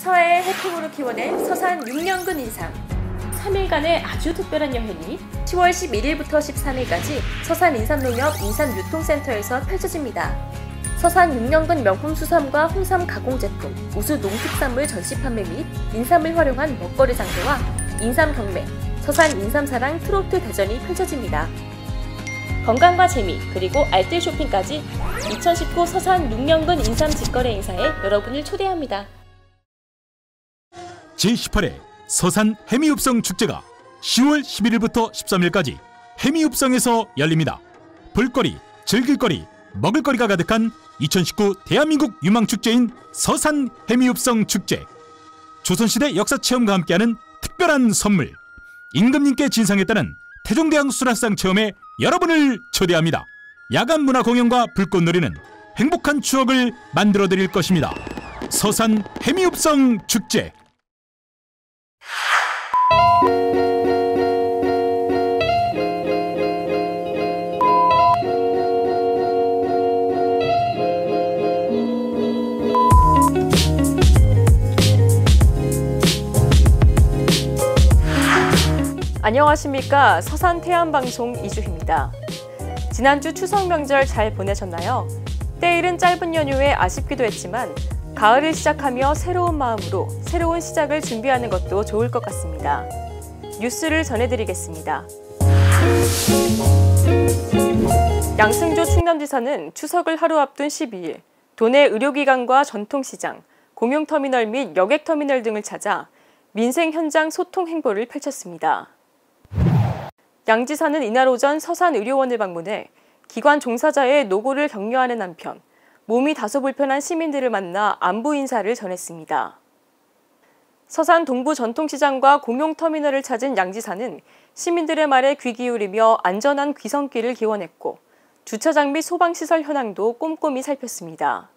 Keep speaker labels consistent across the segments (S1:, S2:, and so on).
S1: 서해의 해풍으로 키워낸 서산 6년근 인삼. 3일간의 아주 특별한 여행이 10월 11일부터 13일까지 서산 인삼농협 인삼유통센터에서 펼쳐집니다. 서산 6년근 명품 수삼과 홍삼 가공 제품, 우수 농특산물 전시 판매 및 인삼을 활용한 먹거리 장터와 인삼 경매, 서산 인삼사랑 트로트 대전이 펼쳐집니다. 건강과 재미, 그리고 알뜰 쇼핑까지 2019 서산 6년근 인삼 직거래 행사에 여러분을 초대합니다.
S2: 제18회 서산 해미읍성 축제가 10월 11일부터 13일까지 해미읍성에서 열립니다. 볼거리, 즐길거리, 먹을거리가 가득한 2019 대한민국 유망축제인 서산 해미읍성 축제. 조선시대 역사체험과 함께하는 특별한 선물, 임금님께 진상했다는 태종대왕 수라상 체험에 여러분을 초대합니다. 야간 문화 공연과 불꽃놀이는 행복한 추억을 만들어드릴 것입니다. 서산 해미읍성 축제.
S1: 안녕하십니까. 서산태안방송 이주희입니다. 지난주 추석 명절 잘 보내셨나요? 때일은 짧은 연휴에 아쉽기도 했지만 가을을 시작하며 새로운 마음으로 새로운 시작을 준비하는 것도 좋을 것 같습니다. 뉴스를 전해드리겠습니다. 양승조 충남지사는 추석을 하루 앞둔 12일 도내 의료기관과 전통시장, 공용터미널 및 여객터미널 등을 찾아 민생 현장 소통 행보를 펼쳤습니다. 양 지사는 이날 오전 서산의료원을 방문해 기관 종사자의 노고를 격려하는 한편 몸이 다소 불편한 시민들을 만나 안부 인사를 전했습니다. 서산 동부 전통시장과 공용터미널을 찾은 양 지사는 시민들의 말에 귀 기울이며 안전한 귀성길을 기원했고 주차장 및 소방시설 현황도 꼼꼼히 살폈습니다.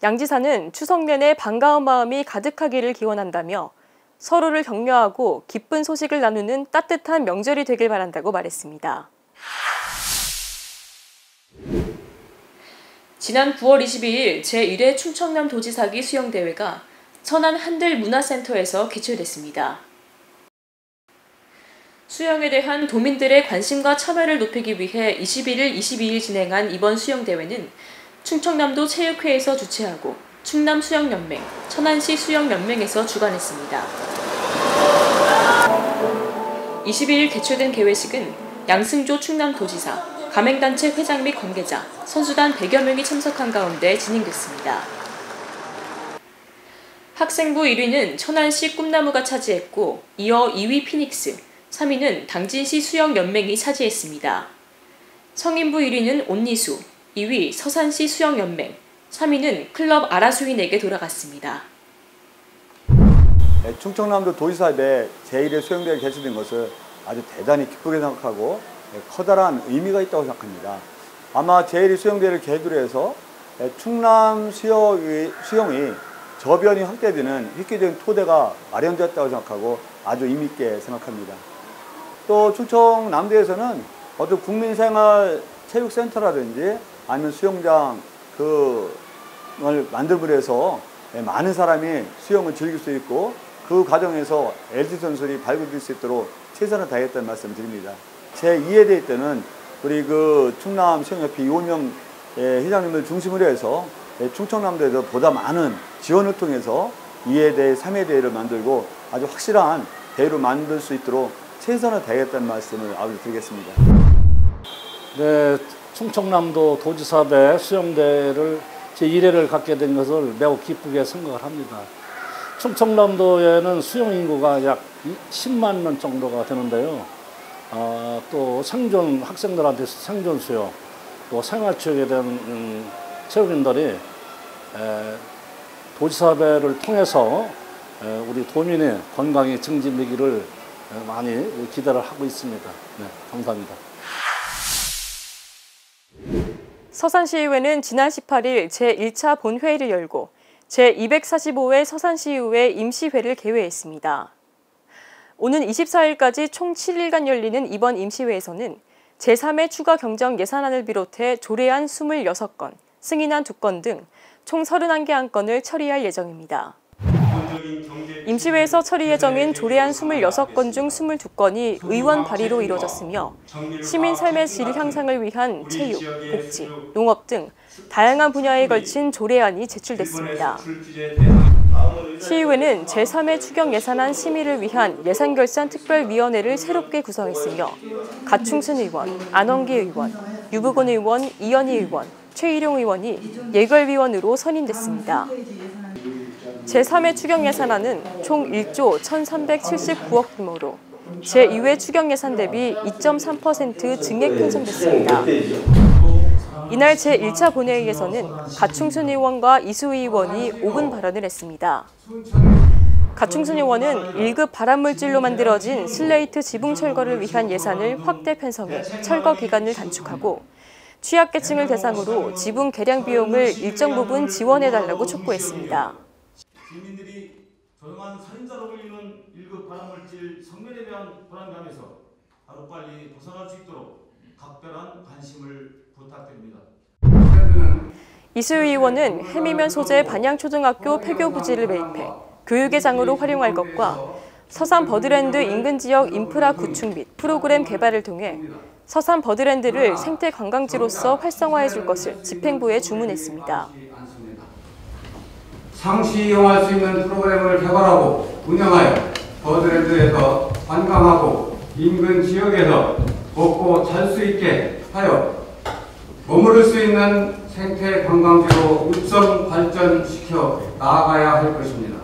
S1: 양 지사는 추석 내내 반가운 마음이 가득하기를 기원한다며 서로를 격려하고 기쁜 소식을 나누는 따뜻한 명절이 되길 바란다고 말했습니다. 지난 9월 22일 제1회 충청남 도지사기 수영대회가 천안 한들문화센터에서 개최됐습니다. 수영에 대한 도민들의 관심과 참여를 높이기 위해 21일, 22일 진행한 이번 수영대회는 충청남도 체육회에서 주최하고 충남수영연맹, 천안시 수영연맹에서 주관했습니다. 22일 개최된 개회식은 양승조 충남도지사, 가맹단체 회장 및 관계자, 선수단 100여 명이 참석한 가운데 진행됐습니다. 학생부 1위는 천안시 꿈나무가 차지했고 이어 2위 피닉스, 3위는 당진시 수영연맹이 차지했습니다. 성인부 1위는 온니수, 2위 서산시 수영연맹, 3위는 클럽 아라수인에게 돌아갔습니다.
S3: 충청남도 도지사대 제1회 수영대회가 개최된 것을 아주 대단히 기쁘게 생각하고 커다란 의미가 있다고 생각합니다. 아마 제1회 수영대회를 계기로 해서 충남 수영이 저변이 확대되는 획기적인 토대가 마련되었다고 생각하고 아주 의미 있게 생각합니다. 또 충청남도에서는 어떤 국민생활체육센터라든지 아니면 수영장 을 만들므로 해서 많은 사람이 수영을 즐길 수 있고 그 과정에서 LG 선수들이 발굴될 수 있도록 최선을 다했다는 말씀 드립니다. 제2회 대회 때는 우리 충남 수영협회 이원명 회장님을 중심으로 해서 충청남도에서 보다 많은 지원을 통해서 2회 대회, 3회 대회를 만들고 아주 확실한 대회로 만들 수 있도록 최선을 다했다는 말씀을 드리겠습니다.
S4: 네, 충청남도 도지사대 수영대회를 제1회를 갖게 된 것을 매우 기쁘게 생각을 합니다. 충청남도에는 수영 인구가 약 10만 명 정도가 되는데요. 또 학생들한테 생존 수영, 또 생활체육에 대한 체육인들이 도지사대를 통해서 우리 도민의 건강이 증진되기를 많이 기대를 하고 있습니다. 네, 감사합니다.
S1: 서산시의회는 지난 18일 제1차 본회의를 열고 제245회 서산시의회 임시회를 개회했습니다. 오는 24일까지 총 7일간 열리는 이번 임시회에서는 제3회 추가 경정 예산안을 비롯해 조례안 26건, 승인안 2건 등 총 31개 안건을 처리할 예정입니다. 임시회에서 처리 예정인 조례안 26건 중 22건이 의원 발의로 이뤄졌으며 시민 삶의 질 향상을 위한 체육, 복지, 농업 등 다양한 분야에 걸친 조례안이 제출됐습니다. 시의회는 제3회 추경 예산안 심의를 위한 예산결산특별위원회를 새롭게 구성했으며 가충순 의원, 안원기 의원, 유부곤 의원, 이현희 의원, 최일용 의원이 예결위원으로 선임됐습니다. 제3회 추경 예산안은 총 1조 1,379억 규모로 제2회 추경 예산 대비 2.3% 증액 편성됐습니다. 이날 제1차 본회의에서는 가충순 의원과 이수희 의원이 5분 발언을 했습니다. 가충순 의원은 1급 발암물질로 만들어진 슬레이트 지붕 철거를 위한 예산을 확대 편성해 철거 기간을 단축하고 취약계층을 대상으로 지붕 개량 비용을 일정 부분 지원해달라고 촉구했습니다.
S5: 국민들이 조용한 살인자로 불리는 1급 발암물질 성면에 대한 불안감에서 하루빨리 벗어날 수 있도록 각별한 관심을 부탁드립니다.
S1: 이수희 의원은 해미면 소재 반양초등학교 폐교 부지를 매입해 교육의 장으로 활용할 것과 서산 버드랜드 인근 지역 인프라 구축 및 프로그램 개발을 통해 서산 버드랜드를 생태 관광지로서 활성화해 줄 것을 집행부에 주문했습니다.
S6: 상시 이용할 수 있는 프로그램을 개발하고 운영하여 버드랜드에서 관광하고 인근 지역에서 먹고 잘 수 있게 하여 머무를 수 있는 생태 관광지로 육성 발전시켜 나아가야 할 것입니다.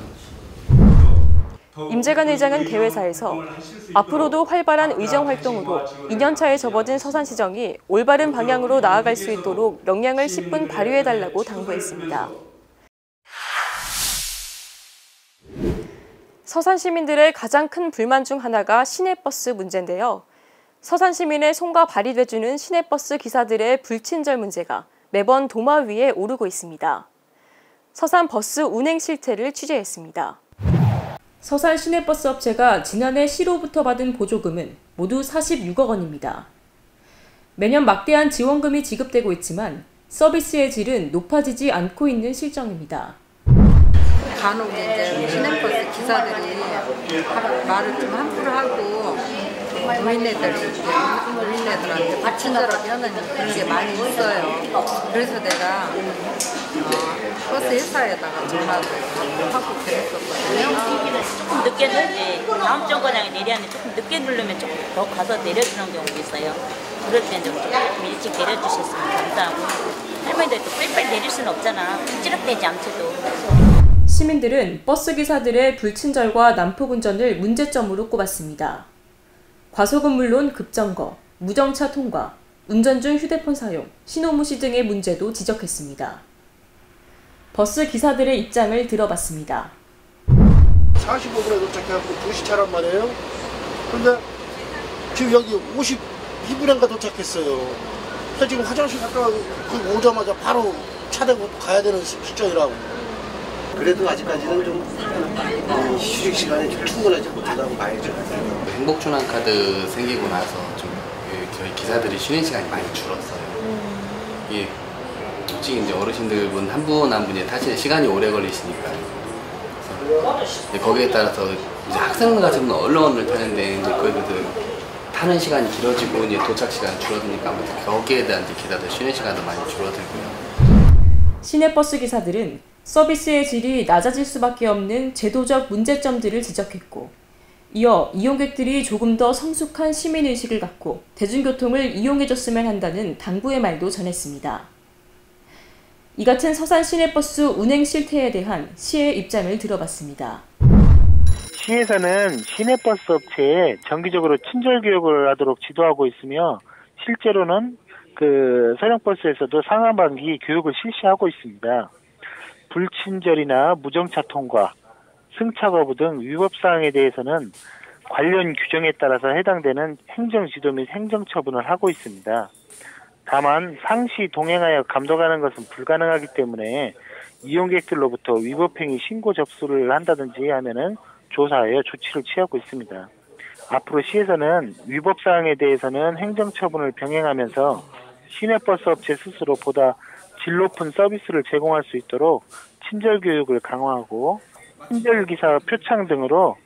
S1: 임재관 의장은 개회사에서 앞으로도 활발한 의정 활동으로 2년차에 접어든 서산시정이 올바른 방향으로 나아갈 수 있도록 역량을 10분 발휘해달라고 당부했습니다. 서산 시민들의 가장 큰 불만 중 하나가 시내버스 문제인데요. 서산 시민의 손과 발이 돼주는 시내버스 기사들의 불친절 문제가 매번 도마 위에 오르고 있습니다. 서산 버스 운행 실태를 취재했습니다. 서산 시내버스 업체가 지난해 시로부터 받은 보조금은 모두 46억 원입니다. 매년 막대한 지원금이 지급되고 있지만 서비스의 질은 높아지지 않고 있는 실정입니다.
S7: 간혹 이제 시내버스 기사들이 말을 좀 함부로 하고 노인네들한테 받친다라고 하는 그런 게 많이 있어요. 그래서 내가 버스 회사에다가 전화를 하고 그랬었거든요.
S8: 조금 늦게 이제 다음 정거장에 내리는데 조금 늦게 누르면 조금 더 가서 내려주는 경우도 있어요. 그럴 때는 좀 일찍 내려주셨으면 감사하고 할머니들 또 빨리빨리 내릴 수는 없잖아. 찌릿대지 않게도.
S1: 시민들은 버스 기사들의 불친절과 난폭 운전을 문제점으로 꼽았습니다. 과속은 물론 급정거, 무정차 통과, 운전 중 휴대폰 사용, 신호무시 등의 문제도 지적했습니다. 버스 기사들의 입장을 들어봤습니다.
S9: 45분에 도착해갖고 2시 차란 말이에요. 근데 지금 여기 52분인가 도착했어요. 그래서 지금 화장실 갔다 오자마자 바로 차 대고 가야 되는 시점이라고. 그래도 아직까지는 좀 휴식 시간이 좀 충분하지 못하다고 봐야죠.
S10: 행복순환 카드 생기고 나서 좀 저희 기사들이 쉬는 시간이 많이 줄었어요. 이게 솔직히 이제 어르신들분 한 분 한 분이 타시는 시간이 오래 걸리시니까 거기에 따라서 이제 학생들 같은 분은 얼른을 타는데 이제 그래도 타는 시간이 길어지고 이제 도착 시간이 줄어드니까 거기에 대한 기사들 쉬는 시간도 많이 줄어들고요.
S1: 시내버스 기사들은 서비스의 질이 낮아질 수밖에 없는 제도적 문제점들을 지적했고, 이어 이용객들이 조금 더 성숙한 시민의식을 갖고 대중교통을 이용해줬으면 한다는 당부의 말도 전했습니다. 이 같은 서산 시내버스 운행 실태에 대한 시의 입장을 들어봤습니다.
S11: 시에서는 시내버스 업체에 정기적으로 친절 교육을 하도록 지도하고 있으며 실제로는 서령버스에서도 상하반기 교육을 실시하고 있습니다. 불친절이나 무정차 통과, 승차 거부 등 위법사항에 대해서는 관련 규정에 따라서 해당되는 행정지도 및 행정처분을 하고 있습니다. 다만 상시 동행하여 감독하는 것은 불가능하기 때문에 이용객들로부터 위법행위 신고 접수를 한다든지 하면은 조사하여 조치를 취하고 있습니다. 앞으로 시에서는 위법사항에 대해서는 행정처분을 병행하면서 시내버스 업체 스스로 보다 질 높은 서비스를 제공할 수 있도록 친절교육을 강화하고 친절기사 표창 등으로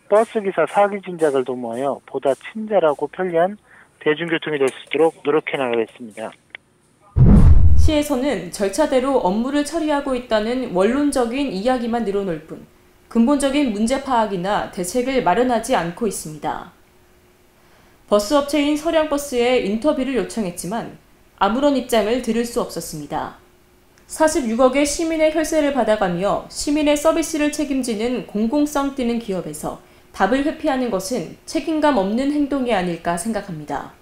S11: 버스기사 사기 진작을 도모하여 보다 친절하고 편리한 대중교통이 될 수 있도록 노력해 나가겠습니다.
S1: 시에서는 절차대로 업무를 처리하고 있다는 원론적인 이야기만 늘어놓을 뿐 근본적인 문제 파악이나 대책을 마련하지 않고 있습니다. 버스업체인 서량버스에 인터뷰를 요청했지만 아무런 입장을 들을 수 없었습니다. 46억의 시민의 혈세를 받아가며 시민의 서비스를 책임지는 공공성 띠는 기업에서 답을 회피하는 것은 책임감 없는 행동이 아닐까 생각합니다.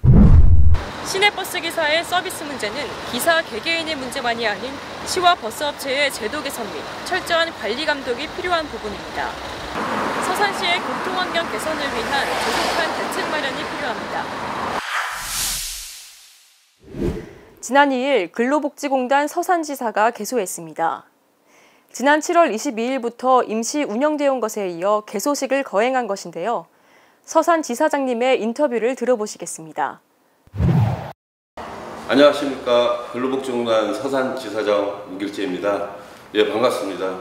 S1: 시내버스 기사의 서비스 문제는 기사 개개인의 문제만이 아닌 시와 버스업체의 제도 개선 및 철저한 관리 감독이 필요한 부분입니다. 서산시의 교통환경 개선을 위한 조속한 대책 마련이 필요합니다. 지난 2일 근로복지공단 서산지사가 개소했습니다. 지난 7월 22일부터 임시 운영되어 온 것에 이어 개소식을 거행한 것인데요. 서산지사장님의 인터뷰를 들어보시겠습니다.
S12: 안녕하십니까. 근로복지공단 서산지사장 우길재입니다. 예, 반갑습니다.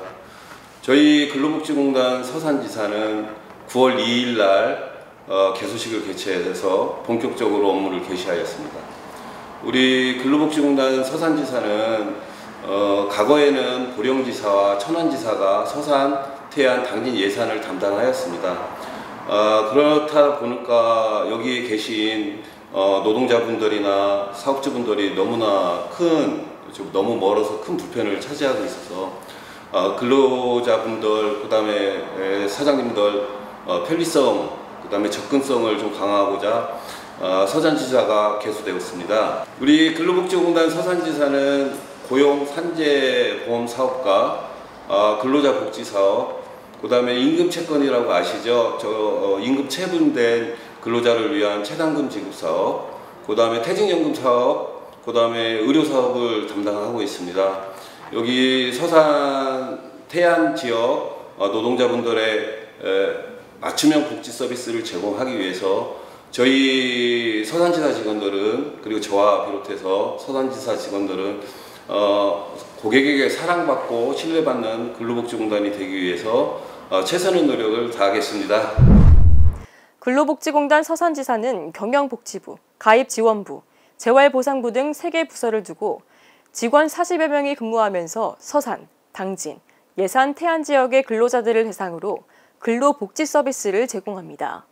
S12: 저희 근로복지공단 서산지사는 9월 2일 날 개소식을 개최해서 본격적으로 업무를 개시하였습니다. 우리 근로복지공단 서산지사는 과거에는 보령지사와 천안지사가 서산, 태안, 당진 예산을 담당하였습니다. 그렇다 보니까 여기에 계신 노동자분들이나 사업주분들이 너무나 너무 멀어서 큰 불편을 차지하고 있어서 근로자분들, 그 다음에 사장님들 편리성, 그 다음에 접근성을 좀 강화하고자 서산지사가 개소되었습니다. 우리 근로복지공단 서산지사는 고용 산재보험 사업과 근로자 복지 사업, 그 다음에 임금채권이라고 아시죠? 임금 체분된 근로자를 위한 체당금 지급 사업, 그 다음에 퇴직연금 사업, 그 다음에 의료 사업을 담당하고 있습니다. 여기 서산 태안 지역 노동자분들의 맞춤형 복지 서비스를 제공하기 위해서 저희 서산지사 직원들은, 그리고 저와 비롯해서 서산지사 직원들은 고객에게 사랑받고 신뢰받는 근로복지공단이 되기 위해서 최선의 노력을 다하겠습니다.
S1: 근로복지공단 서산지사는 경영복지부, 가입지원부, 재활보상부 등 3개 부서를 두고 직원 40여 명이 근무하면서 서산, 당진, 예산, 태안 지역의 근로자들을 대상으로 근로복지 서비스를 제공합니다.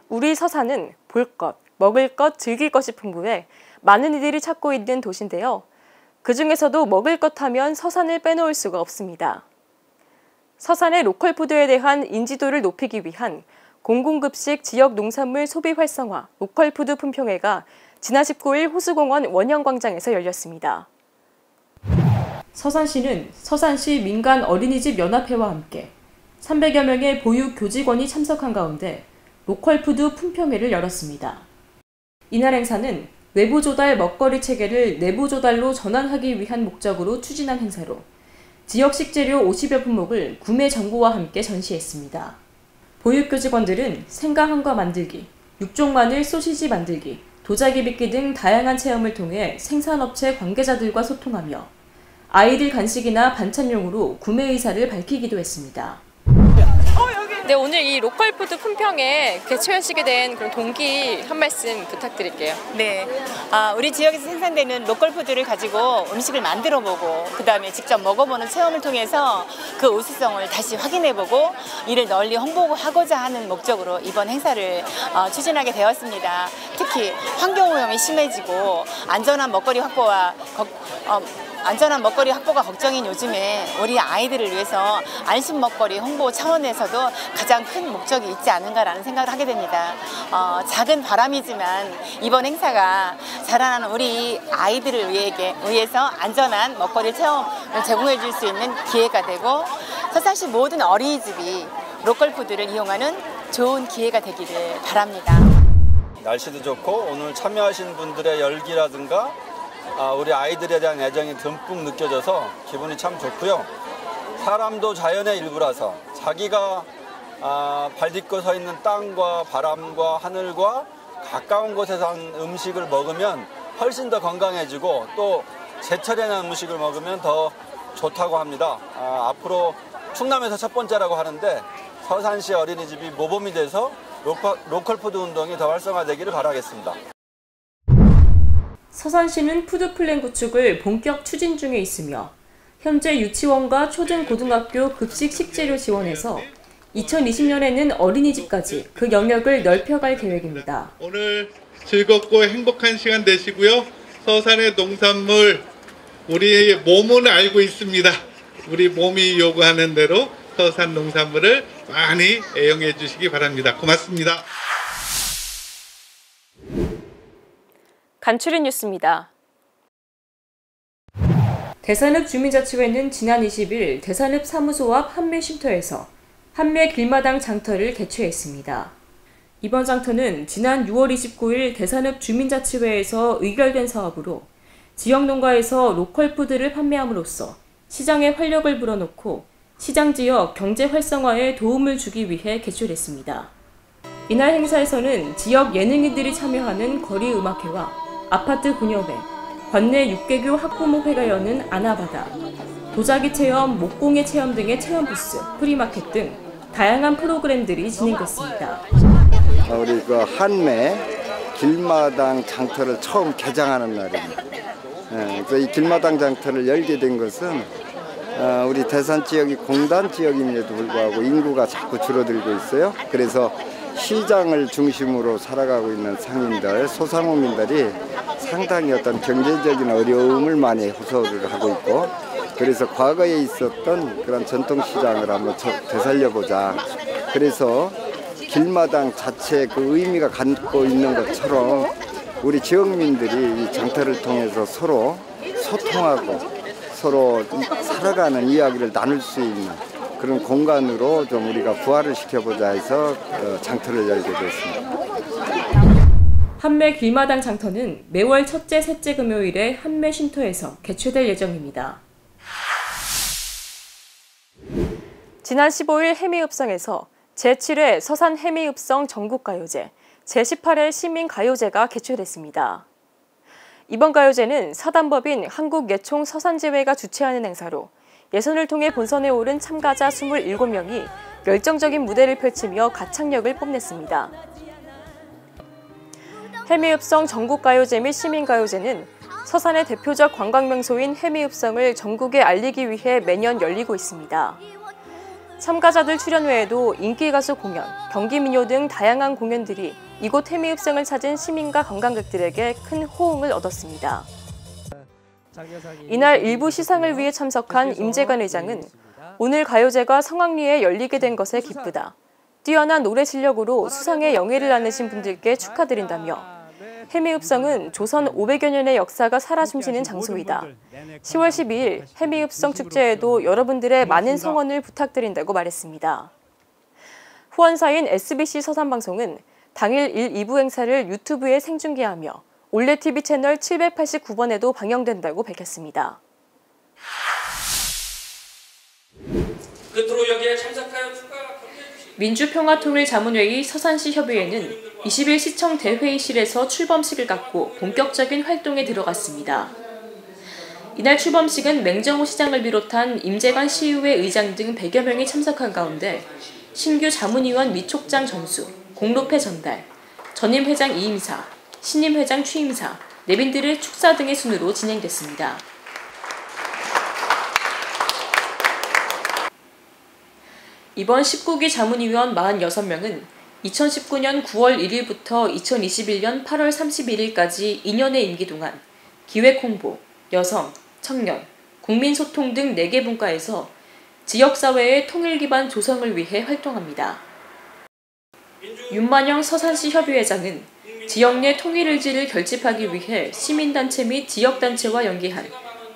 S1: 우리 서산은 볼 것, 먹을 것, 즐길 것이 풍부해 많은 이들이 찾고 있는 도시인데요. 그중에서도 먹을 것 하면 서산을 빼놓을 수가 없습니다. 서산의 로컬푸드에 대한 인지도를 높이기 위한 공공급식 지역 농산물 소비 활성화 로컬푸드 품평회가 지난 19일 호수공원 원형광장에서 열렸습니다. 서산시는 서산시 민간 어린이집 연합회와 함께 300여 명의 보육 교직원이 참석한 가운데 로컬푸드 품평회를 열었습니다. 이날 행사는 외부 조달 먹거리 체계를 내부 조달로 전환하기 위한 목적으로 추진한 행사로 지역 식재료 50여 품목을 구매 정보와 함께 전시했습니다. 보육교직원들은 생강한과 만들기, 육종 마늘 소시지 만들기, 도자기 빚기 등 다양한 체험을 통해 생산업체 관계자들과 소통하며 아이들 간식이나 반찬용으로 구매 의사를 밝히기도 했습니다. 네, 오늘 이 로컬푸드 품평에 개최하시게 된 그런 동기 한 말씀 부탁드릴게요.
S13: 네, 우리 지역에서 생산되는 로컬푸드를 가지고 음식을 만들어보고 그 다음에 직접 먹어보는 체험을 통해서 그 우수성을 다시 확인해보고 이를 널리 홍보하고자 하는 목적으로 이번 행사를 추진하게 되었습니다. 특히 환경오염이 심해지고 안전한 먹거리 확보가 걱정인 요즘에 우리 아이들을 위해서 안심 먹거리 홍보 차원에서도 가장 큰 목적이 있지 않은가라는 생각을 하게 됩니다. 작은 바람이지만 이번 행사가 자라나는 우리 아이들을 위해서 안전한 먹거리 체험을 제공해 줄 수 있는 기회가 되고 서산시 모든 어린이집이 로컬푸드를 이용하는 좋은 기회가 되기를 바랍니다.
S14: 날씨도 좋고 오늘 참여하신 분들의 열기라든가 우리 아이들에 대한 애정이 듬뿍 느껴져서 기분이 참 좋고요. 사람도 자연의 일부라서 자기가 발 딛고 서 있는 땅과 바람과 하늘과 가까운 곳에서 한 음식을 먹으면 훨씬 더 건강해지고 또 제철에는 음식을 먹으면 더 좋다고 합니다. 앞으로 충남에서 첫 번째라고 하는데 서산시 어린이집이 모범이 돼서 로컬푸드 운동이 더 활성화되기를 바라겠습니다.
S1: 서산시는 푸드플랜 구축을 본격 추진 중에 있으며 현재 유치원과 초등고등학교 급식 식재료 지원에서 2020년에는 어린이집까지 그 영역을 넓혀갈 계획입니다.
S15: 오늘 즐겁고 행복한 시간 되시고요. 서산의 농산물 우리의 몸은 알고 있습니다. 우리 몸이 요구하는 대로 서산 농산물을 많이 애용해 주시기 바랍니다. 고맙습니다.
S1: 간추린 뉴스입니다. 대산읍 주민자치회는 지난 20일 대산읍 사무소 앞 한매쉼터에서 한매 길마당 장터를 개최했습니다. 이번 장터는 지난 6월 29일 대산읍 주민자치회에서 의결된 사업으로 지역 농가에서 로컬푸드를 판매함으로써 시장에 활력을 불어넣고 시장 지역 경제 활성화에 도움을 주기 위해 개최됐습니다. 이날 행사에서는 지역 예능인들이 참여하는 거리 음악회와 아파트 분여회, 관내 육개교 학부모회가 여는 아나바다, 도자기 체험, 목공예 체험 등의 체험 부스, 프리마켓 등 다양한 프로그램들이 진행됐습니다.
S16: 우리 그 한매 길마당 장터를 처음 개장하는 날입니다. 그래서 이 길마당 장터를 열게 된 것은 우리 대산 지역이 공단 지역임에도 불구하고 인구가 자꾸 줄어들고 있어요. 그래서 시장을 중심으로 살아가고 있는 상인들, 소상공인들이 상당히 어떤 경제적인 어려움을 많이 호소를 하고 있고, 그래서 과거에 있었던 그런 전통시장을 한번 되살려보자. 그래서 길마당 자체의 그 의미가 갖고 있는 것처럼 우리 지역민들이 이 장터를 통해서 서로 소통하고 서로 살아가는 이야기를 나눌 수 있는 그런 공간으로 좀 우리가 부활을 시켜보자 해서 장터를 열게 됐습니다.
S1: 한매 길마당 장터는 매월 첫째, 셋째 금요일에 한매 쉼터에서 개최될 예정입니다. 지난 15일 해미읍성에서 제7회 서산 해미읍성 전국가요제, 제18회 시민가요제가 개최됐습니다. 이번 가요제는 사단법인 한국예총 서산지회가 주최하는 행사로 예선을 통해 본선에 오른 참가자 27명이 열정적인 무대를 펼치며 가창력을 뽐냈습니다. 해미읍성 전국가요제 및 시민가요제는 서산의 대표적 관광명소인 해미읍성을 전국에 알리기 위해 매년 열리고 있습니다. 참가자들 출연 외에도 인기가수 공연, 경기민요 등 다양한 공연들이 이곳 해미읍성을 찾은 시민과 관광객들에게 큰 호응을 얻었습니다. 이날 일부 시상을 위해 참석한 임재관 의장은 오늘 가요제가 성황리에 열리게 된 것에 기쁘다. 뛰어난 노래 실력으로 수상의 영예를 나누신 분들께 축하드린다며 해미읍성은 조선 500여 년의 역사가 살아 숨쉬는 장소이다. 10월 12일 해미읍성 축제에도 여러분들의 많은 성원을 부탁드린다고 말했습니다. 후원사인 SBC 서산방송은 당일 1, 2부 행사를 유튜브에 생중계하며 올레TV 채널 789번에도 방영된다고 밝혔습니다.
S17: 끝으로 여기에 참석하여
S1: 민주평화통일자문회의 서산시 협의회는 20일 시청 대회의실에서 출범식을 갖고 본격적인 활동에 들어갔습니다. 이날 출범식은 맹정호 시장을 비롯한 임재관 시의회 의장 등 100여 명이 참석한 가운데 신규 자문위원 위촉장 전수, 공로패 전달, 전임 회장 이임사, 신임 회장 취임사, 내빈들의 축사 등의 순으로 진행됐습니다. 이번 19기 자문위원 46명은 2019년 9월 1일부터 2021년 8월 31일까지 2년의 임기 동안 기획 홍보, 여성, 청년, 국민소통 등 4개 분과에서 지역사회의 통일 기반 조성을 위해 활동합니다. 윤만영 서산시 협의회장은 지역 내 통일 의지를 결집하기 위해 시민단체 및 지역단체와 연계한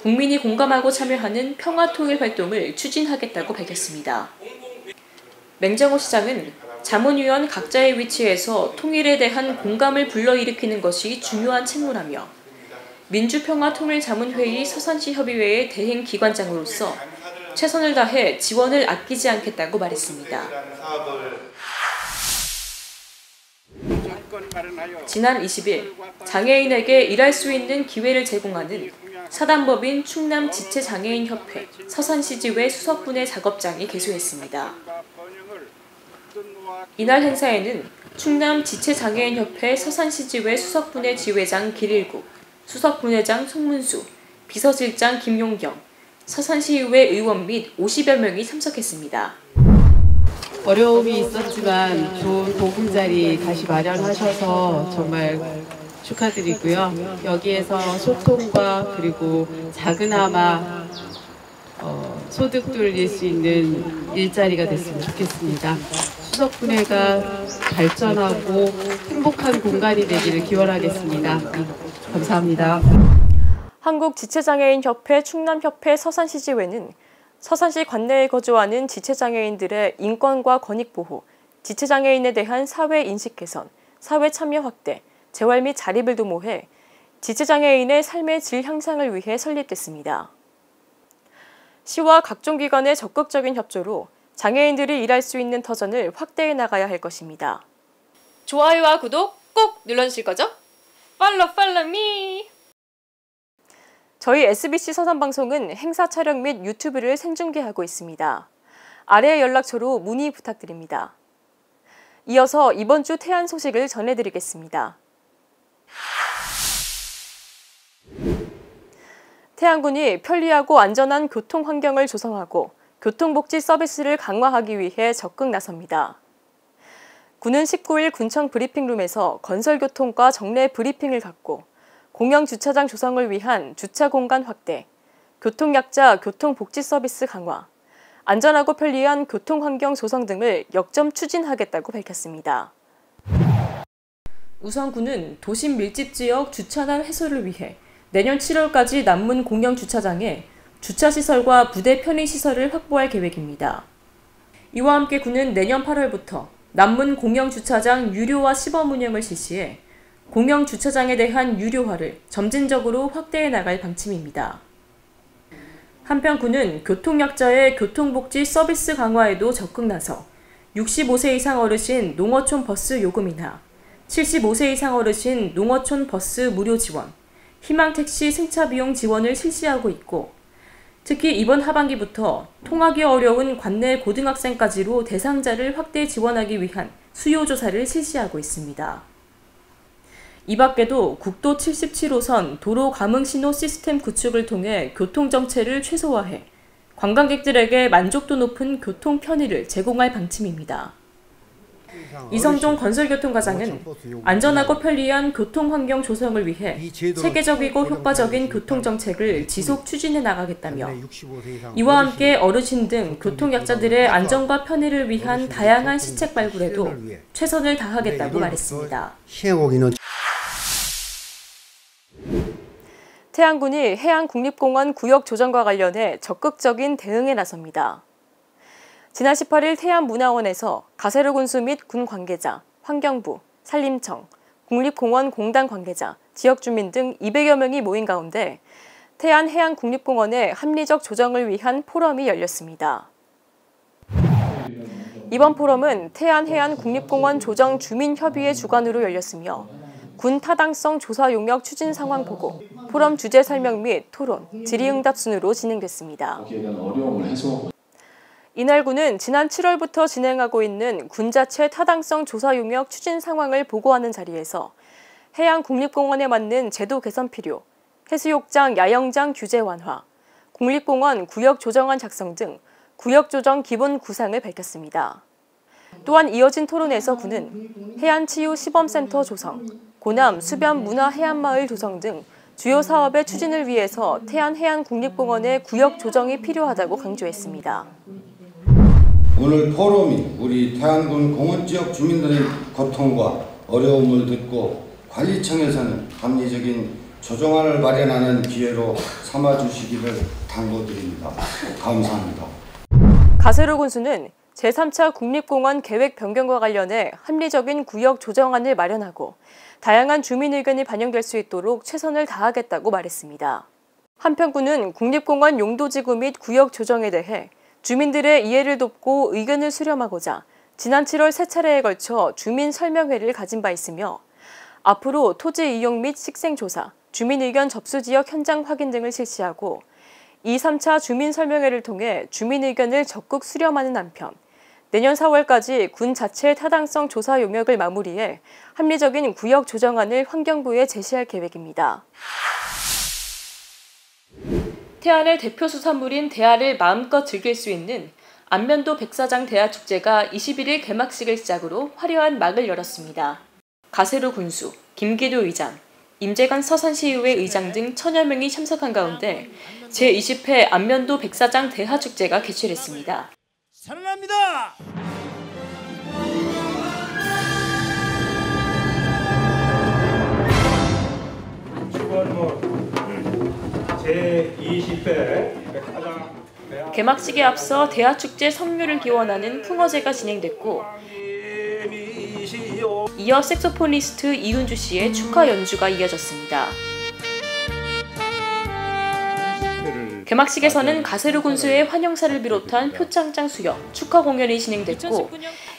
S1: 국민이 공감하고 참여하는 평화통일 활동을 추진하겠다고 밝혔습니다. 맹정호 시장은 자문위원 각자의 위치에서 통일에 대한 공감을 불러일으키는 것이 중요한 책무라며 민주평화통일자문회의 서산시 협의회의 대행 기관장으로서 최선을 다해 지원을 아끼지 않겠다고 말했습니다. 지난 20일 장애인에게 일할 수 있는 기회를 제공하는 사단법인 충남지체장애인협회 서산시지회 수석분해 작업장이 개소했습니다. 이날 행사에는 충남지체장애인협회 서산시지회 수석분해 지회장 길일국, 수석분회장 송문수, 비서실장 김용경, 서산시의회 의원 및 50여 명이 참석했습니다.
S17: 어려움이 있었지만 좋은 보금자리 다시 마련하셔서 정말 축하드리고요. 여기에서 소통과 그리고 작은아마 소득 돌릴 수 있는 일자리가 됐으면 좋겠습니다. 수석분회가 발전하고 행복한 공간이 되기를 기원하겠습니다. 감사합니다.
S1: 한국지체장애인협회 충남협회 서산시지회는 서산시 관내에 거주하는 지체장애인들의 인권과 권익보호, 지체장애인에 대한 사회인식 개선, 사회 참여 확대, 재활 및 자립을 도모해 지체장애인의 삶의 질 향상을 위해 설립됐습니다. 시와 각종 기관의 적극적인 협조로 장애인들이 일할 수 있는 터전을 확대해 나가야 할 것입니다. 좋아요와 구독 꼭 눌러주실 거죠? 팔로우 미! 저희 SBC 서산방송은 행사 촬영 및 유튜브를 생중계하고 있습니다. 아래 연락처로 문의 부탁드립니다. 이어서 이번 주 태안 소식을 전해드리겠습니다. 태안군이 편리하고 안전한 교통 환경을 조성하고 교통복지 서비스를 강화하기 위해 적극 나섭니다. 군은 19일 군청 브리핑룸에서 건설교통과 정례 브리핑을 갖고 공영 주차장 조성을 위한 주차 공간 확대, 교통약자 교통복지 서비스 강화, 안전하고 편리한 교통환경 조성 등을 역점 추진하겠다고 밝혔습니다. 우선 군은 도심 밀집지역 주차난 해소를 위해 내년 7월까지 남문 공영주차장에 주차시설과 부대 편의시설을 확보할 계획입니다. 이와 함께 군은 내년 8월부터 남문 공영주차장 유료화 시범 운영을 실시해 공영주차장에 대한 유료화를 점진적으로 확대해 나갈 방침입니다. 한편 군은 교통약자의 교통복지 서비스 강화에도 적극 나서 65세 이상 어르신 농어촌 버스 요금 인하, 75세 이상 어르신 농어촌 버스 무료 지원, 희망택시 승차 비용 지원을 실시하고 있고 특히 이번 하반기부터 통하기 어려운 관내 고등학생까지로 대상자를 확대 지원하기 위한 수요조사를 실시하고 있습니다. 이 밖에도 국도 77호선 도로 감응신호 시스템 구축을 통해 교통정체를 최소화해 관광객들에게 만족도 높은 교통 편의를 제공할 방침입니다. 이성종 건설교통과장은 안전하고 편리한 교통환경 조성을 위해 체계적이고 효과적인 교통정책을 지속 추진해 나가겠다며 이와 함께 어르신 등 교통약자들의 안전과 편의를 위한 다양한 시책 발굴에도 최선을 다하겠다고 말했습니다. 태안군이 해안국립공원 구역 조정과 관련해 적극적인 대응에 나섭니다. 지난 18일 태안문화원에서 가세로 군수 및 군 관계자, 환경부, 산림청, 국립공원공단 관계자, 지역주민 등 200여 명이 모인 가운데 태안해안국립공원의 합리적 조정을 위한 포럼이 열렸습니다. 이번 포럼은 태안해안국립공원 조정 주민협의회 주관으로 열렸으며 군 타당성 조사 용역 추진 상황 보고, 포럼 주제 설명 및 토론, 질의응답 순으로 진행됐습니다. 이날 군은 지난 7월부터 진행하고 있는 군 자체 타당성 조사 용역 추진 상황을 보고하는 자리에서 해양국립공원에 맞는 제도 개선 필요, 해수욕장, 야영장 규제 완화, 국립공원 구역 조정안 작성 등 구역 조정 기본 구상을 밝혔습니다. 또한 이어진 토론에서 군은 해안치유 시범센터 조성, 고남 수변 문화 해안마을 조성 등 주요 사업의 추진을 위해서 태안해안국립공원의 구역 조정이 필요하다고 강조했습니다.
S18: 오늘 포럼이 우리 태안군 공원지역 주민들의 고통과 어려움을 듣고 관리청에서는 합리적인 조정안을 마련하는 기회로 삼아주시기를 당부드립니다. 감사합니다.
S1: 가세로 군수는 제3차 국립공원 계획 변경과 관련해 합리적인 구역 조정안을 마련하고 다양한 주민 의견이 반영될 수 있도록 최선을 다하겠다고 말했습니다. 한편 군은 국립공원 용도지구 및 구역 조정에 대해 주민들의 이해를 돕고 의견을 수렴하고자 지난 7월 3차례에 걸쳐 주민 설명회를 가진 바 있으며 앞으로 토지 이용 및 식생조사, 주민의견 접수지역 현장 확인 등을 실시하고 2, 3차 주민설명회를 통해 주민의견을 적극 수렴하는 한편 내년 4월까지 군 자체 타당성 조사 용역을 마무리해 합리적인 구역 조정안을 환경부에 제시할 계획입니다. 태안의 대표 수산물인 대하를 마음껏 즐길 수 있는 안면도 백사장 대하축제가 21일 개막식을 시작으로 화려한 막을 열었습니다. 가세로 군수, 김기도 의장, 임재관 서산시의회 의장 등 1000여 명이 참석한 가운데 제20회 안면도 백사장 대하축제가 개최됐습니다.
S19: 사랑합니다! 제20회
S1: 개막식에 앞서 대하축제 성류를 기원하는 풍어제가 진행됐고 이어 색소포니스트 이은주 씨의 축하 연주가 이어졌습니다. 개막식에서는 가세루 군수의 환영사를 비롯한 표창장 수여, 축하 공연이 진행됐고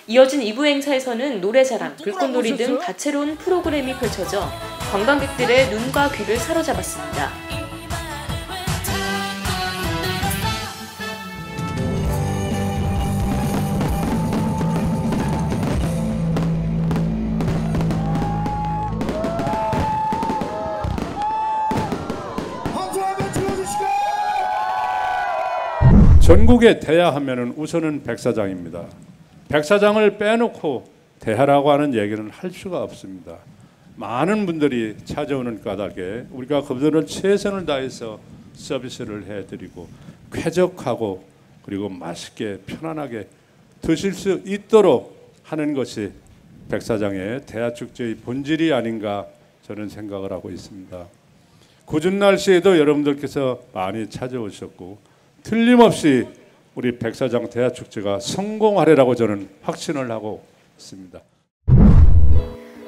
S1: 이어진 2부 행사에서는 노래자랑, 불꽃놀이 등 다채로운 프로그램이 펼쳐져 관광객들의 눈과 귀를 사로잡았습니다.
S20: 전국에 대하 하면은 우선은 백사장입니다. 백사장을 빼놓고 대하라고 하는 얘기는 할 수가 없습니다. 많은 분들이 찾아오는 까닭에 우리가 그들은 최선을 다해서 서비스를 해드리고 쾌적하고 그리고 맛있게 편안하게 드실 수 있도록 하는 것이 백사장의 대하축제의 본질이 아닌가 저는 생각을 하고 있습니다. 궂은 날씨에도 여러분들께서 많이 찾아오셨고 틀림없이 우리 백사장 대하축제가 성공하리라고 저는 확신을 하고 있습니다.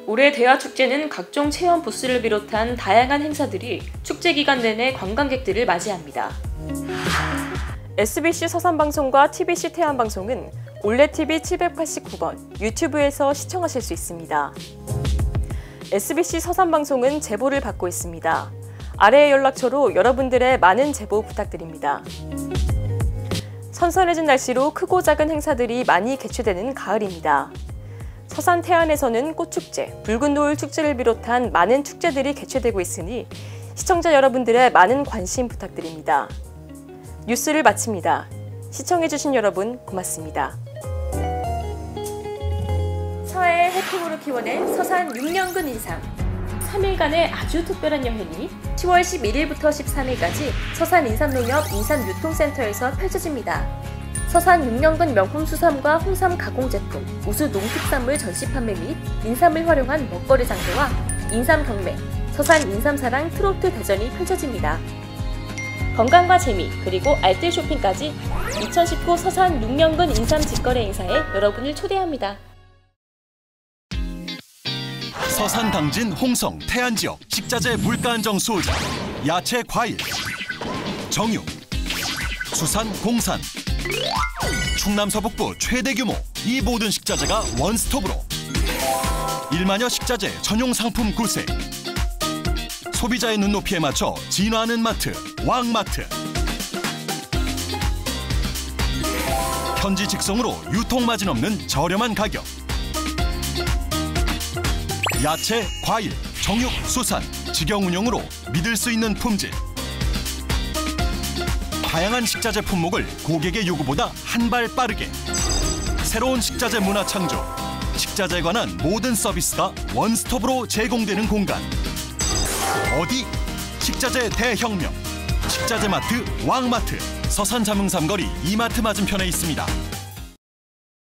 S1: 올해 대하축제는 각종 체험 부스를 비롯한 다양한 행사들이 축제 기간 내내 관광객들을 맞이합니다. SBC 서산방송과 TBC 태안방송은 올레TV 789번 유튜브에서 시청하실 수 있습니다. SBC 서산방송은 제보를 받고 있습니다. 아래의 연락처로 여러분들의 많은 제보 부탁드립니다. 선선해진 날씨로 크고 작은 행사들이 많이 개최되는 가을입니다. 서산 태안에서는 꽃축제, 붉은 노을 축제를 비롯한 많은 축제들이 개최되고 있으니 시청자 여러분들의 많은 관심 부탁드립니다. 뉴스를 마칩니다. 시청해주신 여러분 고맙습니다. 서해의 해풍으로 키워낸 서산 6년근 인삼. 3일간의 아주 특별한 여행이 10월 11일부터 13일까지 서산 인삼농협 인삼유통센터에서 펼쳐집니다. 서산 6년근 명품 수삼과 홍삼 가공 제품, 우수 농특산물 전시 판매 및 인삼을 활용한 먹거리 장터와 인삼 경매, 서산 인삼사랑 트로트 대전이 펼쳐집니다. 건강과 재미, 그리고 알뜰 쇼핑까지 2019 서산 6년근 인삼 직거래 행사에 여러분을 초대합니다.
S21: 서산 당진 홍성 태안 지역 식자재 물가 안정 수요자, 야채 과일, 정육, 수산 공산, 충남 서북부 최대 규모 이 모든 식자재가 원스톱으로 1만여 식자재 전용 상품 구세, 소비자의 눈높이에 맞춰 진화하는 마트 왕마트, 현지 직송으로 유통마진 없는 저렴한 가격, 야채, 과일, 정육, 수산, 직영 운영으로 믿을 수 있는 품질. 다양한 식자재 품목을 고객의 요구보다 한 발 빠르게. 새로운 식자재 문화 창조. 식자재에 관한 모든 서비스가 원스톱으로 제공되는 공간. 어디? 식자재 대혁명. 식자재 마트 왕마트. 서산 자명삼거리 이마트 맞은편에 있습니다.